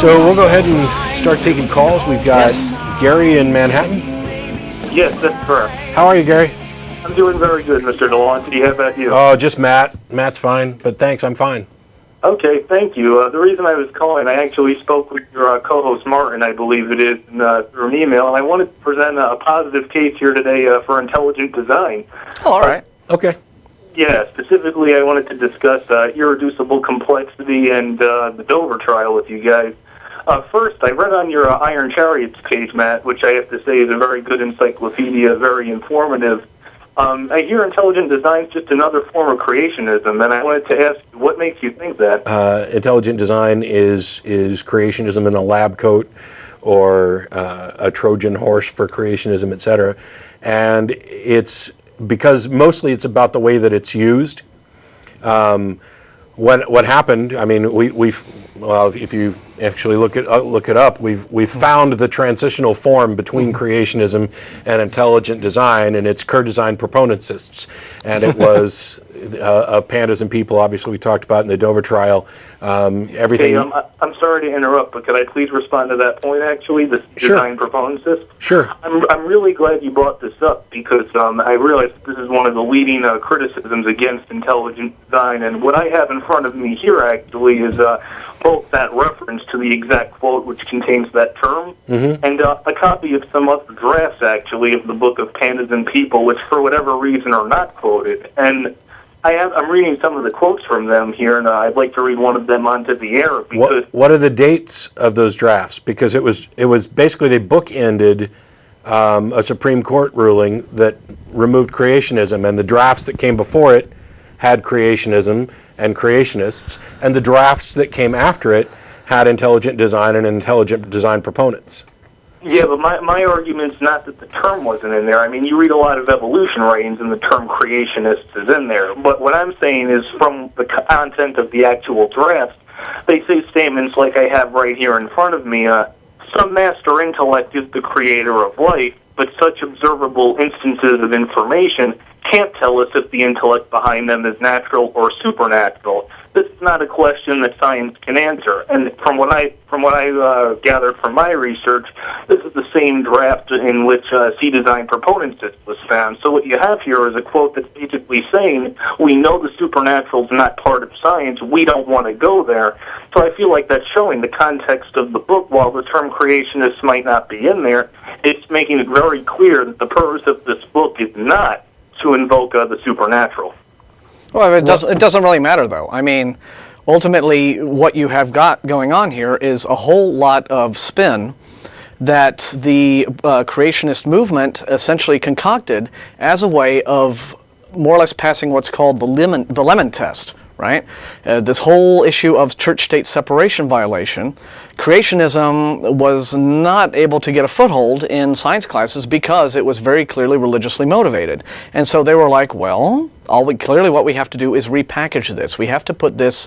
So we'll go ahead and start taking calls. We've got Gary in Manhattan. Yes, that's correct. How are you, Gary? I'm doing very good, Mr. Delonte. How about you? Oh, just Matt. Matt's fine, but thanks, I'm fine. Okay, thank you. The reason I was calling, I actually spoke with your co-host Martin, I believe it is, through an email, and I wanted to present a positive case here today for intelligent design. Oh, all right. Okay. Yeah, specifically I wanted to discuss irreducible complexity and the Dover trial with you guys. First, I read on your Iron Chariots page, Matt, which I have to say is a very good encyclopedia, very informative. I hear intelligent design is just another form of creationism, and I wanted to ask, what makes you think that? Intelligent design is creationism in a lab coat, or a Trojan horse for creationism, etc. And it's because mostly it's about the way that it's used. What happened? I mean, if you actually look it up, we've found the transitional form between creationism and intelligent design, and it's co-design proponentists, and it was of pandas and people. Obviously, we talked about in the Dover trial. Everything. Okay, I'm sorry to interrupt, but could I please respond to that point? Actually, the design proponentist. Sure. I'm really glad you brought this up because I realize this is one of the leading criticisms against intelligent design, and what I have in front of me here actually is both that reference to the exact quote which contains that term, and a copy of some other drafts actually of the book of Pandas and People, which for whatever reason are not quoted. And I'm reading some of the quotes from them here, and I'd like to read one of them onto the air. Because what are the dates of those drafts? Because it was basically they bookended a Supreme Court ruling that removed creationism, and the drafts that came before it had creationism and creationists, and the drafts that came after it had intelligent design and intelligent design proponents. Yeah, but my argument's not that the term wasn't in there. I mean, you read a lot of evolution writings and the term creationist is in there. But what I'm saying is from the content of the actual draft, they say statements like I have right here in front of me. Some master intellect is the creator of life, but such observable instances of information can't tell us if the intellect behind them is natural or supernatural. This is not a question that science can answer. And from what I gathered from my research, this is the same draft in which C-design proponentist was found. So what you have here is a quote that's basically saying, we know the supernatural is not part of science, we don't want to go there. So I feel like that's showing the context of the book. While the term creationist might not be in there, it's making it very clear that the purpose of this book is not to invoke the supernatural. Well, it doesn't really matter, though. I mean, ultimately, what you have got going on here is a whole lot of spin that the creationist movement essentially concocted as a way of more or less passing what's called the lemon test, right? This whole issue of church-state separation violation. Creationism was not able to get a foothold in science classes because it was very clearly religiously motivated. And so they were like, well, clearly what we have to do is repackage this. We have to put this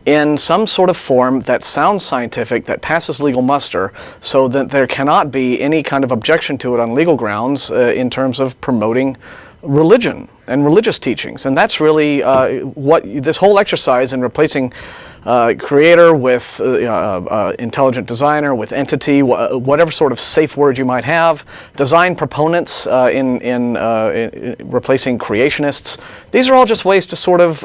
in some sort of form that sounds scientific, that passes legal muster, so that there cannot be any kind of objection to it on legal grounds in terms of promoting religion and religious teachings. And that's really what this whole exercise in replacing creator with intelligent designer, with entity, whatever sort of safe word you might have, design proponents in replacing creationists. These are all just ways to sort of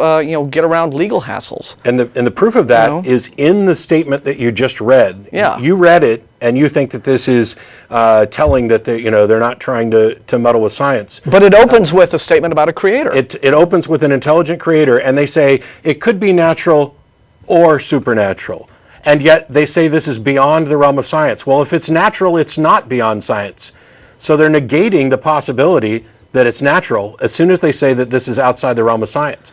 get around legal hassles. And the proof of that is in the statement that you just read. Yeah. You read it, and you think that this is telling that they're not trying to muddle with science. But it opens with a statement about a creator. It opens with an intelligent creator, and they say it could be natural or supernatural. And yet they say this is beyond the realm of science. Well, if it's natural, it's not beyond science. So they're negating the possibility that it's natural as soon as they say that this is outside the realm of science.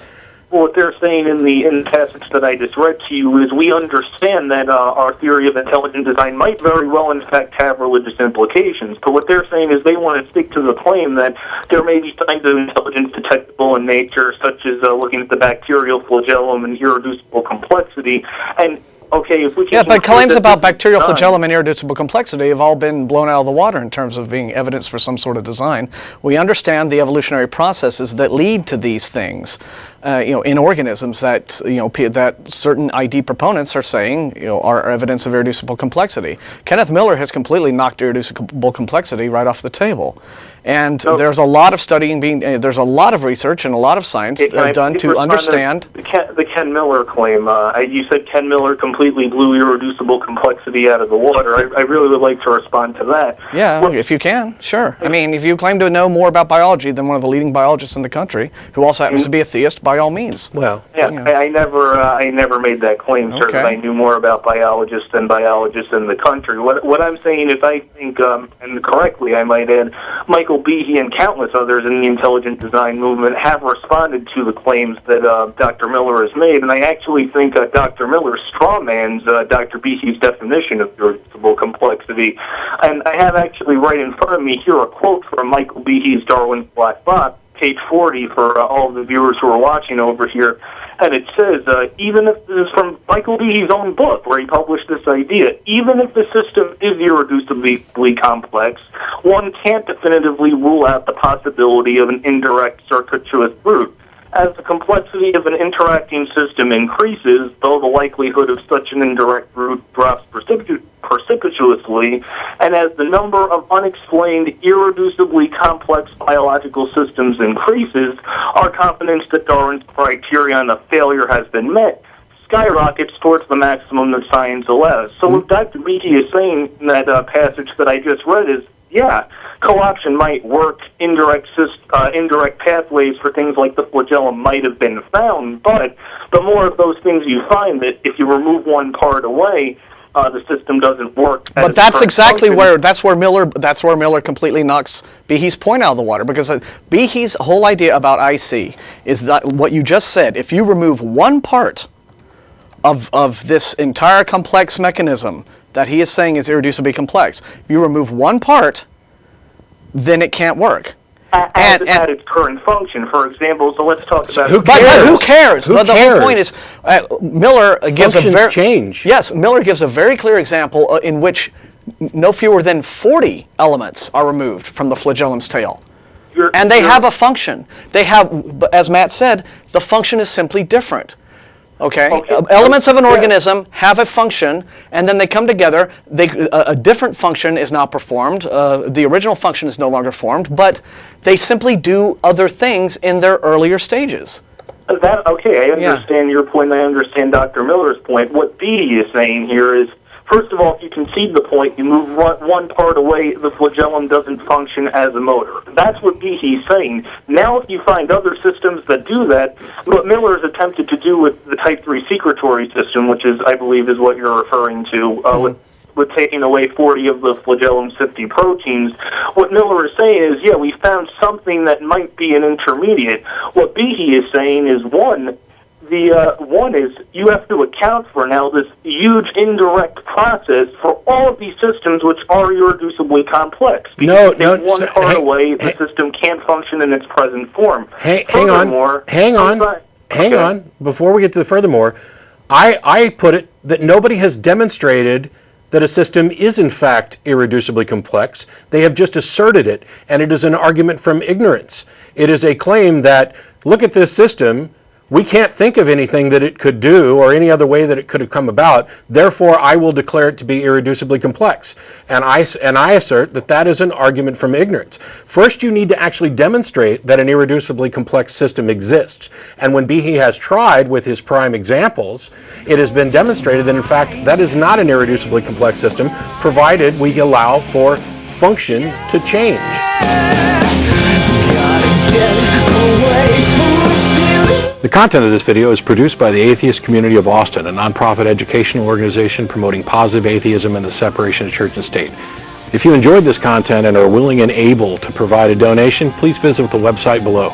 Well, what they're saying in the passage that I just read to you is we understand that our theory of intelligent design might very well, in fact, have religious implications. But what they're saying is they want to stick to the claim that there may be signs of intelligence detectable in nature, such as looking at the bacterial flagellum and irreducible complexity. And okay, if we can but claims about bacterial flagellum and irreducible complexity have all been blown out of the water in terms of being evidence for some sort of design. We understand the evolutionary processes that lead to these things. in organisms that that certain ID proponents are saying are evidence of irreducible complexity. Kenneth Miller has completely knocked irreducible complexity right off the table, and there's a lot of studying there's a lot of research and a lot of science done to understand the Ken Miller claim. You said Ken Miller completely blew irreducible complexity out of the water. I really would like to respond to that. Yeah, if you can, sure. I mean, if you claim to know more about biology than one of the leading biologists in the country, who also happens to be a theist, by all means. Well, yeah, I never made that claim, sir, that I knew more about biologists than biologists in the country. What I'm saying is I think, and correctly I might add, Michael Behe and countless others in the intelligent design movement have responded to the claims that Dr. Miller has made, and I actually think Dr. Miller strawmans Dr. Behe's definition of irreducible complexity. And I have actually right in front of me here a quote from Michael Behe's Darwin's Black Box, page 40 for all of the viewers who are watching over here, and it says, even if this is from Michael Behe's own book where he published this idea, even if the system is irreducibly complex, one can't definitively rule out the possibility of an indirect circuitous route. As the complexity of an interacting system increases, though the likelihood of such an indirect route drops precipitously, and as the number of unexplained, irreducibly complex biological systems increases, our confidence that Darwin's criterion of failure has been met skyrockets towards the maximum that science allows. So what Dr. Behe is saying in that passage that I just read is, yeah, co-option might work, indirect pathways for things like the flagellum might have been found, but the more of those things you find, that if you remove one part away, the system doesn't work. But that's exactly that's where Miller completely knocks Behe's point out of the water, because Behe's whole idea about IC is that what you just said, if you remove one part of this entire complex mechanism that he is saying is irreducibly complex, if you remove one part, then it can't work. At its current function, for example. So let's talk about. Who cares? Who cares? Who the cares? whole point is, Miller gives Miller gives a very clear example in which no fewer than 40 elements are removed from the flagellum's tail, and they have a function. They have, as Matt said, the function is simply different. Okay. Elements of an organism have a function, and then they come together. A different function is now performed. The original function is no longer formed, but they simply do other things in their earlier stages. I understand your point, and I understand Dr. Miller's point. What Behe is saying here is, first of all, if you concede the point, you move one part away, the flagellum doesn't function as a motor. That's what Behe's saying. Now, if you find other systems that do that, what Miller has attempted to do with the type 3 secretory system, which is, I believe, is what you're referring to, with taking away 40 of the flagellum's 50 proteins, what Miller is saying is, yeah, we found something that might be an intermediate. What Behe is saying is, one is you have to account for now this huge indirect process for all of these systems which are irreducibly complex. Because one part away, the system can't function in its present form. Hang on. Before we get to the furthermore, I put it that nobody has demonstrated that a system is in fact irreducibly complex. They have just asserted it, and it is an argument from ignorance. It is a claim that, look at this system, we can't think of anything that it could do or any other way that it could have come about. Therefore, I will declare it to be irreducibly complex. And I assert that that is an argument from ignorance. First, you need to actually demonstrate that an irreducibly complex system exists. And when Behe has tried with his prime examples, it has been demonstrated that, in fact, that is not an irreducibly complex system, provided we allow for function to change. The content of this video is produced by the Atheist Community of Austin, a nonprofit educational organization promoting positive atheism and the separation of church and state. If you enjoyed this content and are willing and able to provide a donation, please visit the website below.